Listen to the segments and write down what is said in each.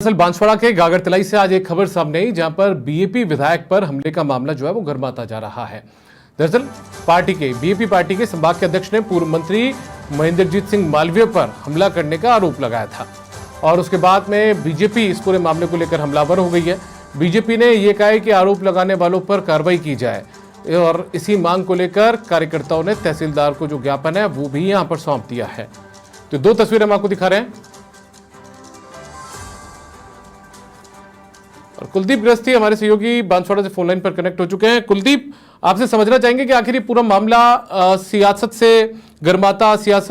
दरअसल बांसवाड़ा के गागरतलाई से आज एक खबर सामने आई जहां पर बीएपी विधायक पर हमले का मामला जो है वो गर्माता जा रहा है। दरअसल बीएपी पार्टी के संभाग के अध्यक्ष ने पूर्व मंत्री महेंद्रजीत सिंह मालवीय पर हमला करने का आरोप लगाया था और उसके बाद में बीजेपी इस पूरे मामले को लेकर हमलावर हो गई है। बीजेपी ने यह कहा है कि आरोप लगाने वालों पर कार्रवाई की जाए और इसी मांग को लेकर कार्यकर्ताओं ने तहसीलदार को जो ज्ञापन है वो भी यहां पर सौंप दिया है। तो दो तस्वीरें हम आपको दिखा रहे हैं और कुलदीप गृहस्थी हमारे सहयोगी बांसवाड़ा से फोन लाइन पर कनेक्ट हो चुके हैं। कुलदीप, आपसे समझना चाहेंगे कि आखिर ये पूरा मामला सियासत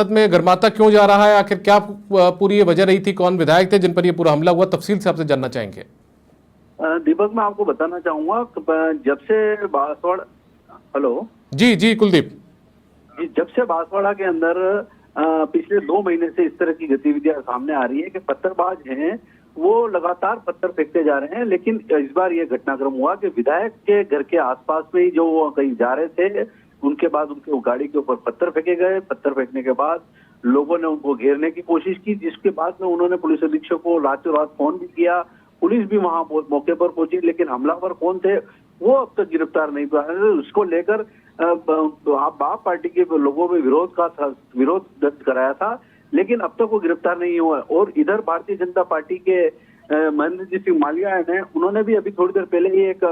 में गर्माता क्यों जा रहा है? आखिर क्या पूरी ये वजह रही थी? कौन विधायक थे जिन पर ये पूरा हमला हुआ? तफसील से आपसे जानना चाहेंगे। दीपक, मैं आपको बताना चाहूंगा जब से बांसवाड़ा जी कुलदीप जब से बांसवाड़ा के अंदर पिछले 2 महीने से इस तरह की गतिविधियां सामने आ रही है कि पत्थरबाज हैं वो लगातार पत्थर फेंकते जा रहे हैं। लेकिन इस बार ये घटनाक्रम हुआ कि विधायक के घर के आसपास में ही जो वो कहीं जा रहे थे, उनके बाद उनके गाड़ी के ऊपर पत्थर फेंके गए। पत्थर फेंकने के बाद लोगों ने उनको घेरने की कोशिश की, जिसके बाद में उन्होंने पुलिस अधीक्षक को रातों रात फोन भी किया। पुलिस भी वहां मौके पर पहुंची, लेकिन हमलावर कौन थे वो अब तक गिरफ्तार नहीं हुआ है। उसको लेकर आप पार्टी के लोगों में विरोध दर्ज कराया था, लेकिन अब तक वो गिरफ्तार नहीं हुआ। और इधर भारतीय जनता पार्टी के महेंद्रजीत सिंह मालवीय ने उन्होंने भी अभी थोड़ी देर पहले ही एक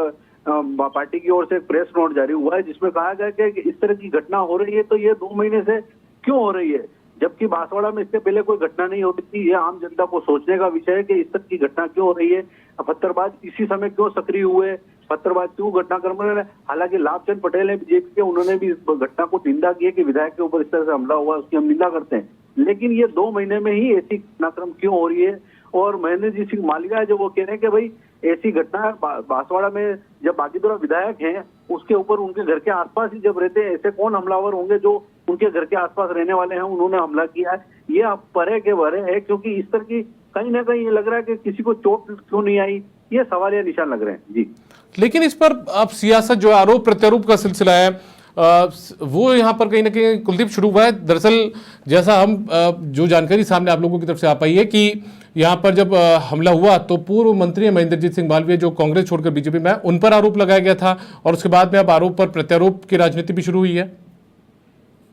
पार्टी की ओर से एक प्रेस नोट जारी हुआ है जिसमें कहा गया कि इस तरह की घटना हो रही है तो ये 2 महीने से क्यों हो रही है, जबकि बांसवाड़ा में इससे पहले कोई घटना नहीं होती थी। ये आम जनता को सोचने का विषय है कि इस तरह की घटना क्यों हो रही है, पत्थरबाज इसी समय क्यों सक्रिय हुए, पत्थरबाज क्यों घटनाक्रम में। हालांकि लाभचंद पटेल है बीजेपी के, उन्होंने भी इस घटना को निंदा की है कि विधायक के ऊपर इस तरह से हमला हुआ, उसकी हम निंदा करते हैं। लेकिन ये 2 महीने में ही ऐसी घटनाक्रम क्यों हो रही है? और महेंद्रजीत सिंह मालवीय जो वो कह रहे हैं कि भाई ऐसी घटना बांसवाड़ा में जब बागीदोरा विधायक हैं उसके ऊपर उनके घर के आसपास ही जब रहते हैं, ऐसे कौन हमलावर होंगे जो उनके घर के आसपास रहने वाले हैं, उन्होंने हमला किया है। ये अब परे के भरे है, क्योंकि इस तरह की कहीं ना कहीं ये लग रहा है कि किसी को चोट क्यों नहीं आई, ये सवाल या निशान लग रहे हैं जी। लेकिन इस पर अब सियासत जो आरोप प्रत्यारोप का सिलसिला है वो यहाँ पर कहीं ना कहीं कुलदीप शुरू हुआ है। दरअसल जैसा हम जो जानकारी सामने आप लोगों की तरफ से आ पाई है कि यहाँ पर जब हमला हुआ तो पूर्व मंत्री महेंद्रजीत सिंह मालवीय जो कांग्रेस छोड़कर बीजेपी में, उन पर आरोप लगाया गया था और उसके बाद में अब आरोप पर प्रत्यारोप की राजनीति भी शुरू हुई है।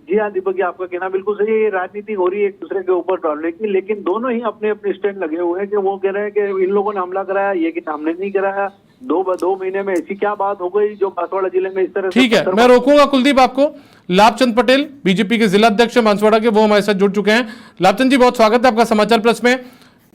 जी हाँ दीपक, आपका कहना बिल्कुल सही है। ये राजनीति हो रही है एक दूसरे के ऊपर डालने की, लेकिन दोनों ही अपने अपने स्टैंड लगे हुए हैं कि वो कह रहे हैं कि इन लोगों ने हमला कराया, ये कि हमने नहीं कराया। 2 महीने में ऐसी क्या बात हो गई जो बांसवाड़ा जिले में इस तरह? ठीक है, मैं रोकूंगा कुलदीप आपको। लाभचंद पटेल बीजेपी के जिला अध्यक्ष बांसवाड़ा के, वो हमारे साथ जुड़ चुके हैं। लाभचंद जी, बहुत स्वागत है आपका समाचार प्लस में।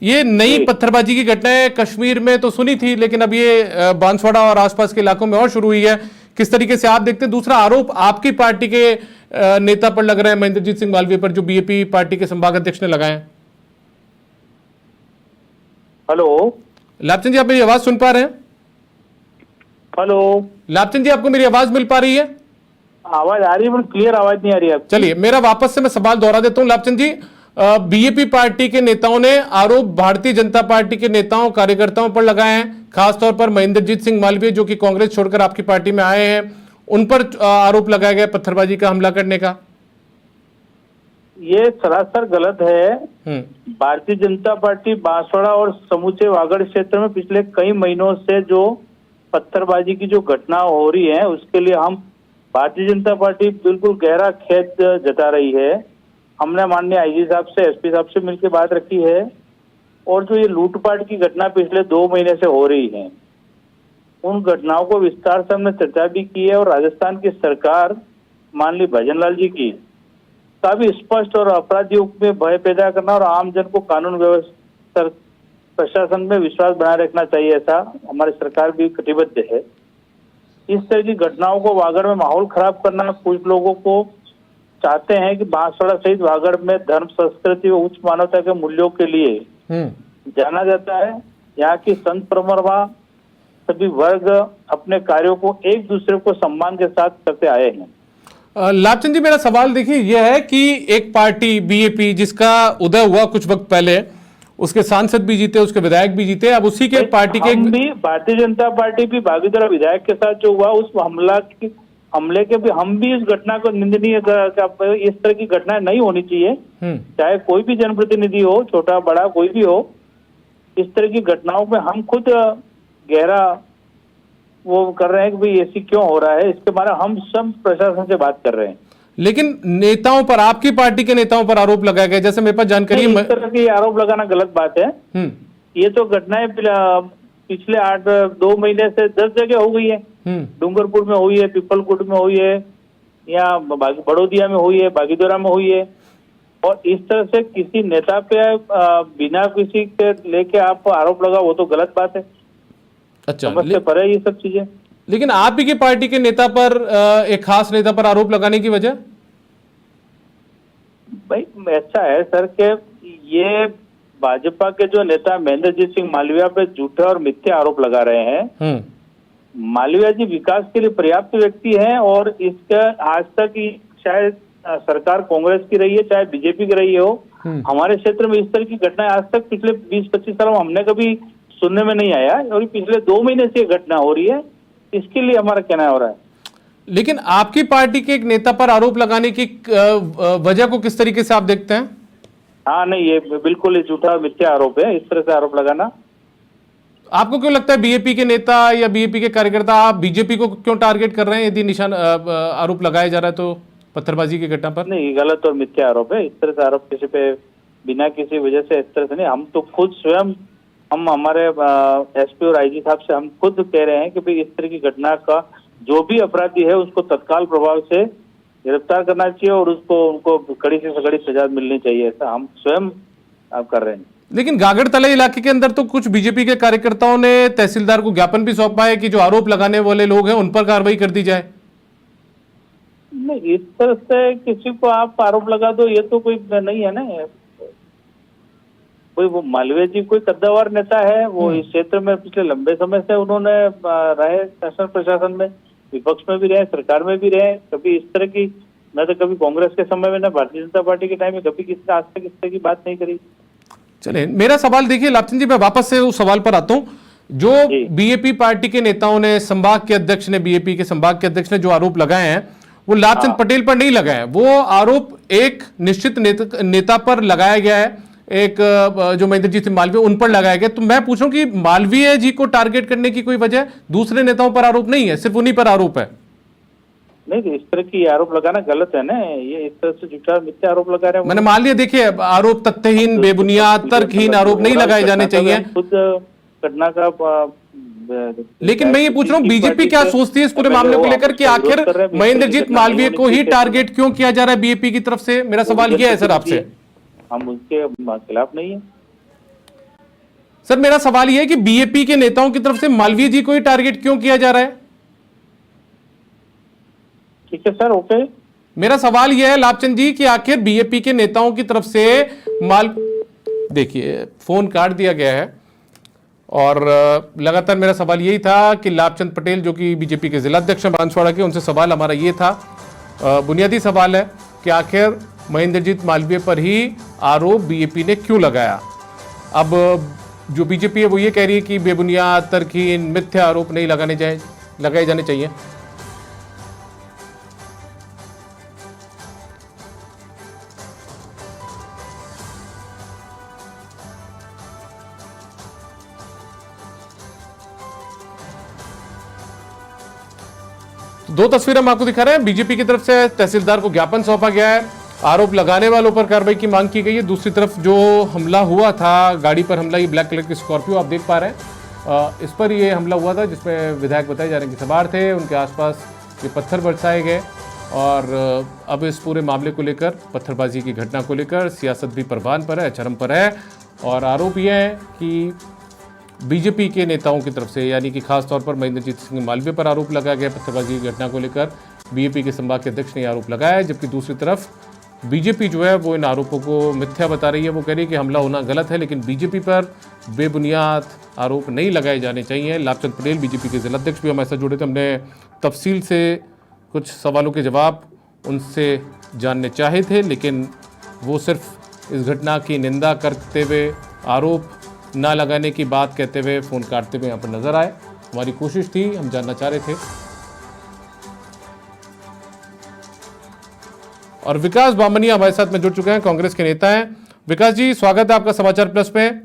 ये नई पत्थरबाजी की घटनाएं कश्मीर में तो सुनी थी, लेकिन अब ये बांसवाड़ा और आसपास के इलाकों में और शुरू हुई है। किस तरीके से आप देखते हैं? दूसरा आरोप आपकी पार्टी के नेता पर लग रहा है, महेंद्रजीत सिंह मालवीय पर, जो बीएपी पार्टी के संभाग अध्यक्ष ने लगाए। हेलो लाभचंद जी, आप मेरी आवाज सुन पा रहे हैं? हेलो लाभचंद जी, आपको मेरी आवाज मिल पा रही है? आवाज आ रही है, क्लियर आवाज नहीं आ रही है। चलिए, मेरा वापस से मैं सवाल दोहरा देता हूं। लाभचंद जी, बीएपी पार्टी के नेताओं ने आरोप भारतीय जनता पार्टी के नेताओं कार्यकर्ताओं पर लगाए हैं, खासतौर पर महेंद्रजीत सिंह मालवीय जो कि कांग्रेस छोड़कर आपकी पार्टी में आए हैं, उन पर आरोप लगाया गया पत्थरबाजी का, हमला करने का। ये सरासर गलत है। भारतीय जनता पार्टी बांसवाड़ा और समूचे वागड़ क्षेत्र में पिछले कई महीनों से जो पत्थरबाजी की जो घटना हो रही है उसके लिए हम भारतीय जनता पार्टी बिल्कुल गहरा खेद जता रही है। हमने माननीय आईजी साहब से, एसपी साहब से मिलकर बात रखी है और जो ये लूटपाट की घटना पिछले 2 महीने से हो रही है उन घटनाओं को विस्तार से हमने चर्चा भी की है। और राजस्थान की सरकार माननीय भजनलाल जी की काफी स्पष्ट और अपराधियों में भय पैदा करना और आम जन को कानून व्यवस्था प्रशासन में विश्वास बनाए रखना चाहिए, ऐसा हमारी सरकार भी कटिबद्ध है। इस तरह की घटनाओं को वागड़ में माहौल खराब करना, कुछ लोगों को चाहते हैं कि बांसवाड़ा सहित वागड़ में धर्म, संस्कृति और उच्च मानवता के मूल्यों के लिए जाना जाता है। यहाँ की संत परंपरा, सभी वर्ग अपने कार्यों को एक दूसरे को सम्मान के साथ करते आए हैं। लाभचंद जी, मेरा सवाल देखिए यह है कि एक पार्टी बीएपी जिसका उदय हुआ कुछ वक्त पहले, उसके सांसद भी जीते, उसके विधायक भी जीते, अब उसी के पार्टी के भी भारतीय जनता पार्टी भी भागीदार विधायक के साथ जो हुआ उस हमले के भी हम भी इस घटना को निंदनीय, इस तरह की घटनाएं नहीं होनी चाहिए, चाहे कोई भी जनप्रतिनिधि हो, छोटा बड़ा कोई भी हो। इस तरह की घटनाओं पे हम खुद गहरा वो कर रहे हैं कि भाई ऐसी क्यों हो रहा है, इसके बारे में हम सब प्रशासन से बात कर रहे हैं। लेकिन नेताओं पर, आपकी पार्टी के नेताओं पर आरोप लगाया गया, जैसे मेरे पास जानकारी नहीं, इस तरह की आरोप लगाना गलत बात है। ये तो घटनाएं पिछले 2 महीने से 10 जगह हो गई है। डूंगरपुर में हुई है, पीपलकुट में हुई है, या बड़ौदिया में हुई है, बागीदोरा में हुई है। और इस तरह से किसी नेता पे बिना किसी के लेके आप आरोप लगाओ, वो तो गलत बात है। अच्छा, समझ से परे ये सब चीजें। लेकिन आप ही की पार्टी के नेता पर, एक खास नेता पर आरोप लगाने की वजह? भाई ऐसा है सर कि ये भाजपा के जो नेता महेंद्रजीत सिंह मालविया पे झूठे और मिथ्या आरोप लगा रहे हैं। मालविया जी विकास के लिए पर्याप्त व्यक्ति हैं, और इसका आज तक चाहे सरकार कांग्रेस की रही है चाहे बीजेपी की रही हो, हमारे क्षेत्र में इस तरह की घटनाएं आज तक पिछले 20-25 सालों में हमने कभी सुनने में नहीं आया, और पिछले 2 महीने से घटना हो रही है। इसके लिए हमारा कहना हो रहा है। लेकिन आपकी पार्टी के एक नेता पर आरोप लगाने की वजह को किस तरीके से आप देखते हैं? हाँ नहीं, ये बिल्कुल ही झूठा मिथ्या आरोप है, इस तरह से आरोप लगाना। आपको क्यों लगता है बीएपी के नेता या बीएपी के कार्यकर्ता आप बीजेपी को क्यों टारगेट कर रहे हैं, यदि निशान आरोप लगाया जा रहा है तो पत्थरबाजी की घटना पर? नहीं, गलत और मिथ्या आरोप है। इस तरह से आरोप किसी पे बिना किसी वजह से इस तरह से नहीं। हम तो खुद स्वयं, हम हमारे एसपी और आईजी साहब से हम खुद कह रहे हैं कि भाई इस तरह की घटना का जो भी अपराधी है उसको तत्काल प्रभाव से गिरफ्तार करना चाहिए, और उनको कड़ी से कड़ी सजा मिलनी चाहिए। ऐसा हम स्वयं कर रहे हैं। लेकिन गागड़तला इलाके के अंदर तो कुछ बीजेपी के कार्यकर्ताओं ने तहसीलदार को ज्ञापन भी सौंपा है कि जो आरोप लगाने वाले लोग हैं उन पर कार्रवाई कर दी जाए। नहीं, इस तरह से किसी को आप आरोप लगा दो, ये तो कोई नहीं है ना। कोई वो मालवीय जी कोई कद्दावर नेता है, वो इस क्षेत्र में पिछले लंबे समय से उन्होंने रहे, शासन प्रशासन में, विपक्ष में भी रहे, सरकार में भी रहे। कभी इस तरह की, न तो कभी कांग्रेस के समय में, न भारतीय जनता पार्टी के टाइम में कभी किसी आज तक इस तरह की बात नहीं करी। चलिए, मेरा सवाल देखिए लापचंद जी, मैं वापस से उस सवाल पर आता हूं। जो बीएपी पार्टी के नेताओं ने, संभाग के अध्यक्ष ने, बीएपी के संभाग के अध्यक्ष ने जो आरोप लगाए हैं वो लापचंद पटेल पर नहीं लगाए। वो आरोप एक निश्चित नेता पर लगाया गया है, एक जो महेंद्रजीत सिंह मालवीय, उन पर लगाया गया। तो मैं पूछ रहा हूं कि मालवीय जी को टारगेट करने की कोई वजह, दूसरे नेताओं पर आरोप नहीं है, सिर्फ उन्हीं पर आरोप है? नहीं, इस तरह की आरोप लगाना गलत है ना। ये इस तरह से झूठा मिथ्या आरोप लगा रहे हैं। मैंने मान लिया, देखिए आरोप तथ्यहीन, बेबुनियाद, तर्कहीन आरोप नहीं लगाए जाने चाहिए। खुद घटना का लेकिन मैं ये पूछ रहा हूँ बीजेपी क्या सोचती है इस पूरे मामले को लेकर कि आखिर महेंद्रजीत मालवीय को ही टारगेट क्यों किया जा रहा है बीएपी की तरफ से? मेरा सवाल यह है सर आपसे। हम उसके खिलाफ नहीं है सर, मेरा सवाल यह है कि बीएपी के नेताओं की तरफ से मालवीय जी को ही टारगेट क्यों किया जा रहा है? ठीक है सर, ओके। मेरा सवाल यह है लापचंद जी कि आखिर बीएपी के नेताओं की तरफ से देखिए फोन काट दिया गया है, और लगातार मेरा सवाल यही था कि लापचंद पटेल जो कि बीजेपी के जिलाध्यक्ष बांसवाड़ा के, उनसे सवाल हमारा ये था, बुनियादी सवाल है कि आखिर महेंद्रजीत मालवीय पर ही आरोप बीएपी ने क्यों लगाया। अब जो बीजेपी है वो ये कह रही है कि बेबुनियाद, तर्कहीन, मिथ्या आरोप नहीं लगाए जाने चाहिए। दो तस्वीरें हम आपको दिखा रहे हैं। बीजेपी की तरफ से तहसीलदार को ज्ञापन सौंपा गया है, आरोप लगाने वालों पर कार्रवाई की मांग की गई है। दूसरी तरफ जो हमला हुआ था, गाड़ी पर हमला, ये ब्लैक कलर की स्कॉर्पियो आप देख पा रहे हैं, इस पर ये हमला हुआ था जिसमें विधायक बताए जा रहे हैं कि सवार थे, उनके आसपास ये पत्थर बरसाए गए। और अब इस पूरे मामले को लेकर, पत्थरबाजी की घटना को लेकर सियासत भी परवान पर है, चरम पर है। और आरोप यह है कि बीजेपी के नेताओं की तरफ से, यानी कि खासतौर पर महेंद्रजीत सिंह मालवीय पर आरोप लगाया गया पत्थरबाजी की घटना को लेकर। बीएपी के संभाग के अध्यक्ष ने आरोप लगाया है, जबकि दूसरी तरफ बीजेपी जो है वो इन आरोपों को मिथ्या बता रही है। वो कह रही है कि हमला होना गलत है, लेकिन बीजेपी पर बेबुनियाद आरोप नहीं लगाए जाने चाहिए। लापचंद पटेल बीजेपी के जिलाध्यक्ष भी हमारे साथ जुड़े थे, हमने तफसील से कुछ सवालों के जवाब उनसे जानने चाहे थे, लेकिन वो सिर्फ इस घटना की निंदा करते हुए, आरोप ना लगाने की बात कहते हुए फ़ोन काटते हुए यहाँ पर नजर आए। हमारी कोशिश थी, हम जानना चाह रहे थे। और विकास बामनिया हमारे साथ में जुड़ चुके हैं, कांग्रेस के नेता हैं। विकास जी, स्वागत है आपका समाचार प्लस में।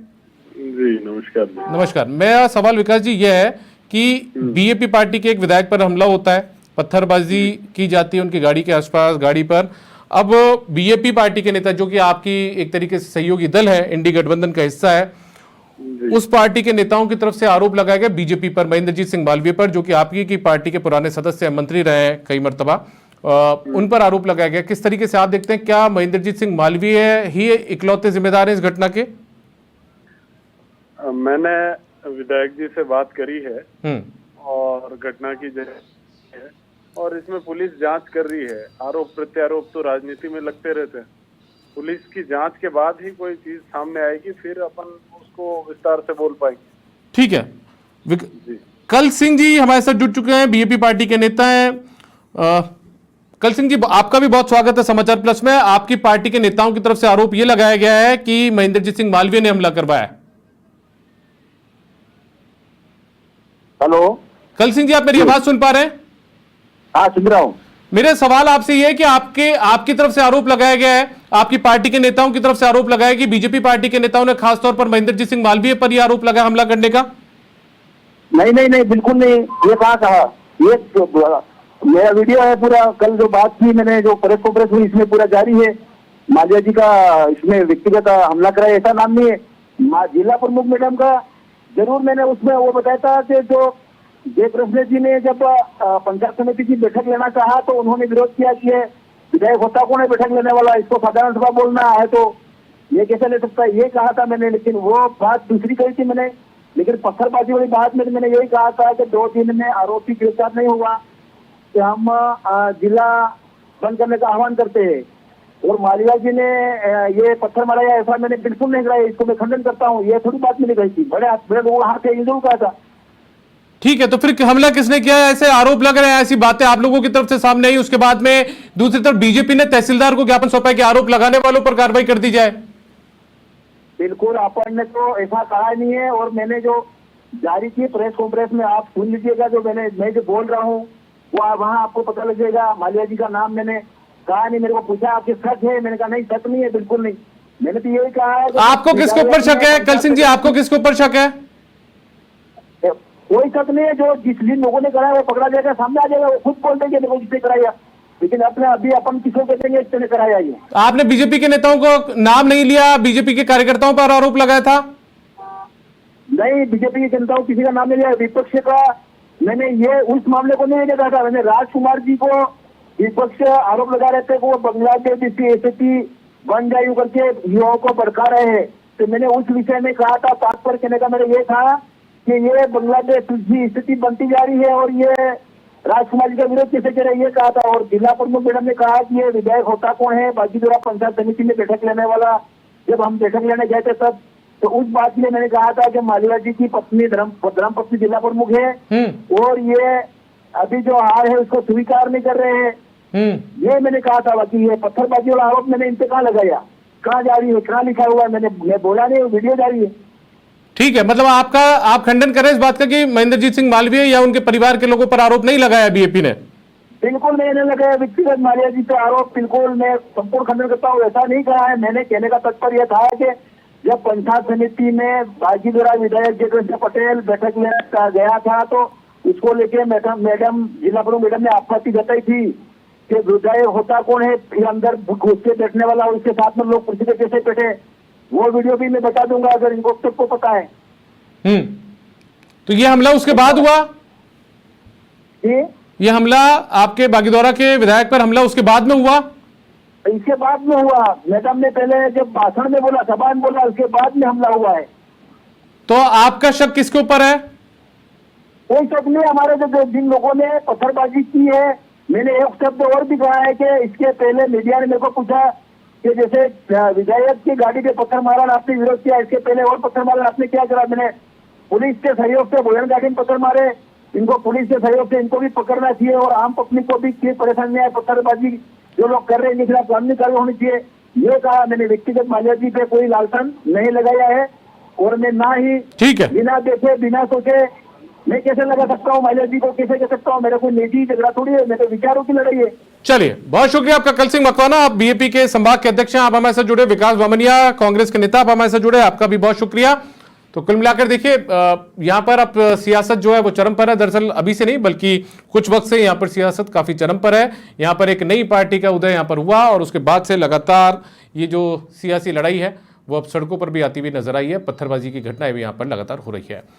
जी नमस्कार जी। नमस्कार। मेरा सवाल विकास जी यह है कि बीएपी पार्टी के एक विधायक पर हमला होता है, पत्थरबाजी की जाती है उनकी गाड़ी के आसपास, गाड़ी पर। अब बीएपी पार्टी के नेता, जो कि आपकी एक तरीके से सहयोगी दल है, इंडी गठबंधन का हिस्सा है, उस पार्टी के नेताओं की तरफ से आरोप लगाया गया बीजेपी पर, महेंद्रजीत सिंह मालवीय पर, जो कि आपकी की पार्टी के पुराने सदस्य मंत्री रहे हैं कई मर्तबा। उन पर आरोप लगाया गया। किस तरीके से आप देखते हैं, क्या महेंद्रजीत सिंह मालवीय ही इकलौते जिम्मेदार हैं इस घटना के? मैंने विधायक जी से बात करी है और घटना की जगह है और इसमें पुलिस जांच कर रही है। आरोप प्रत्यारोप तो राजनीति में लगते रहते हैं। पुलिस की जांच के बाद ही कोई चीज सामने आएगी, फिर अपन उसको विस्तार से बोल पाएंगे। ठीक है। कल सिंह जी हमारे साथ जुड़ चुके हैं, बीएपी पार्टी के नेता हैं। कल सिंह जी, आपका भी बहुत स्वागत है समाचार प्लस में। आपकी पार्टी के नेताओं की तरफ से आरोप यह लगाया गया है कि महेंद्रजीत सिंह मालवीय ने हमला करवाया। हेलो, कल सिंह जी, आप मेरी आवाज सुन पा रहे हैं? हाँ, सुन रहा हूँ। मेरे सवाल आपसे यह है कि आपकी तरफ से आरोप लगाया गया है, आपकी पार्टी के नेताओं की तरफ से आरोप लगाया कि बीजेपी पार्टी के नेताओं ने खासतौर पर महेंद्रजीत सिंह मालवीय पर यह आरोप लगाया हमला करने का। नहीं नहीं नहीं, बिल्कुल नहीं। ये कहा ये मेरा वीडियो है पूरा। कल जो बात की मैंने, जो प्रेस कॉन्फ्रेंस हुई, इसमें पूरा जारी है। मालवीय जी का इसमें व्यक्तिगत हमला कराया ऐसा नाम नहीं है। जिला प्रमुख मैडम का जरूर मैंने उसमें वो बताया था कि जो जयप्रकाश जी ने जब पंचायत समिति की बैठक लेना चाहा तो उन्होंने विरोध किया कि ये विधायक होता कौन है बैठक लेने वाला, इसको साधारण सभा बोलना है तो ये कैसे ले सकता है, ये कहा था मैंने। लेकिन वो बात दूसरी कही थी मैंने। लेकिन पत्थरबाजी वाली बात में मैंने यही कहा था कि 2 दिन में आरोपी गिरफ्तार नहीं हुआ कि हम जिला बंद करने का आह्वान करते हैं। और मालवीय जी ने ये पत्थर मारा ऐसा मैंने बिल्कुल नहीं कराया, इसको मैं खंडन करता हूँ। ये थोड़ी बात मैंने कही थी, बड़े लोग हाथ से जरूर कहा था। ठीक है, तो फिर हमला किसने किया है? ऐसे आरोप लग रहे हैं, ऐसी बातें आप लोगों की तरफ से सामने आई, उसके बाद में दूसरी तरफ बीजेपी ने तहसीलदार को ज्ञापन सौंपा कि आरोप लगाने वालों पर कार्रवाई कर दी जाए। बिल्कुल, अपन ने तो ऐसा कहा नहीं है। और मैंने जो जारी की प्रेस कॉन्फ्रेंस में, आप सुन लीजिएगा, जो मैं जो बोल रहा हूँ वो वहाँ आपको पता लग जाएगा। मालवीय जी का नाम मैंने कहा नहीं। मेरे को पूछा आपके शक है, मैंने कहा नहीं, शक नहीं है, बिल्कुल नहीं। मैंने तो यही कहा है। आपको किसके ऊपर शक है कल सिंह जी? आपको किसके ऊपर शक है? कोई शक नहीं है। जो जिन लोगों ने कराया वो पकड़ा जाएगा, सामने आ जाएगा, वो खुद बोल देंगे देखो जिसने कराया। लेकिन अपने अभी अपन किसको कहेंगे इसने कराया? ये आपने बीजेपी के नेताओं को नाम नहीं लिया, बीजेपी के कार्यकर्ताओं पर आरोप लगाया था? नहीं, बीजेपी की जनताओं किसी का नाम नहीं लिया। विपक्ष का मैंने ये उस मामले को नहीं देखा था। मैंने राजकुमार जी को विपक्ष आरोप लगा रहे थे कि वो बांग्लादेश जैसी स्थिति बन जाए करके युवाओं को भड़का रहे हैं। तो मैंने उस विषय में कहा था, तात्पर्य कहने का मेरा ये था कि ये बांग्लादेश की स्थिति बनती जा रही है और ये राजकुमार जी का विरोध कैसे करे, ये कहा था। और जिला प्रमुख मैडम ने कहा कि ये विधायक होता कौन है, बाजीदोरा पंचायत समिति में बैठक लेने वाला। जब हम बैठक लेने गए थे तब तो उस बात में मैंने कहा था कि मालवीय जी की पत्नी धर्म पत्नी जिला प्रमुख है और ये अभी जो हार है उसको स्वीकार नहीं कर रहे हैं। ये मैंने कहा था। बाकी ये पत्थरबाजी वाला आरोप मैंने इनसे कहाँ लगाया, कहाँ जारी है, कहाँ लिखा हुआ है, मैं बोला नहीं, वीडियो जारी है। ठीक है, मतलब आप खंडन करें इस बात का कि महेंद्रजीत सिंह मालवीय या उनके परिवार के लोगों पर आरोप नहीं लगाया बीएपी ने? बिल्कुल नहीं लगाया व्यक्तिगत मालवीय जी पे आरोप। बिल्कुल मैं संपूर्ण खंडन करता हूँ, ऐसा नहीं कहा है मैंने। कहने का तात्पर्य यह था कि जब पंचायत समिति में बाजीदोरा विधायक जयकृष्ण पटेल बैठक में गया था तो उसको लेके मैडम जिला प्रमुख मैडम ने आपत्ति जताई थी कि विधायक होता कौन है, अंदर घुस के बैठने वाला, उसके साथ में लोग कुर्सी पे कैसे बैठे। वो वीडियो भी मैं बता दूंगा अगर इनको सबको पता है। तो ये हमला उसके बाद हुआ? ये हमला आपके बागीदोरा के विधायक पर हमला उसके बाद में हुआ? इसके बाद में हुआ। मैडम ने पहले जब भाषण में बोला, सभा में बोला, उसके बाद में हमला हुआ है। तो आपका शक किसके ऊपर है? कोई शक नहीं। हमारे जो जिन लोगों ने पत्थरबाजी की है, मैंने एक शब्द और भी कहा है कि इसके पहले मीडिया ने मेरे को पूछा कि जैसे विधायक की गाड़ी पे पत्थर मारा, आपने विरोध किया, इसके पहले और पत्थर मारा, आपने क्या करा? मैंने पुलिस के सहयोग से भोजन गाड़ी में पत्थर मारे, इनको पुलिस के सहयोग से इनको भी पकड़ना चाहिए और आम पब्लिक को भी परेशानी है। पत्थरबाजी जो लोग कर रहे हैं इनके खिलाफ कानूनी कार्रवाई होनी चाहिए, ये कहा मैंने। व्यक्तिगत मालवीय जी पे कोई लालसन नहीं लगाया है और मैं ना ही ठीक है बिना देखे बिना सोचे मैं कैसे लगा सकता हूँ, मालवीय जी को कैसे कह सकता हूँ? मेरा कोई निजी झगड़ा थोड़ी है, मैं तो विचारों की लड़ाई है। चलिए, बहुत शुक्रिया आपका कल सिंह मकवाना। आप बीएपी के संभाग के अध्यक्ष हैं, आप हमारे साथ जुड़े। विकास बामनिया कांग्रेस के नेता, आप हमारे साथ जुड़े, आपका भी बहुत शुक्रिया। तो कुल मिलाकर देखिए यहाँ पर अब सियासत जो है वो चरम पर है। दरअसल अभी से नहीं बल्कि कुछ वक्त से यहाँ पर सियासत काफी चरम पर है। यहाँ पर एक नई पार्टी का उदय यहाँ पर हुआ और उसके बाद से लगातार ये जो सियासी लड़ाई है वो अब सड़कों पर भी आती हुई नजर आई है। पत्थरबाजी की घटनाएं भी यहाँ पर लगातार हो रही है।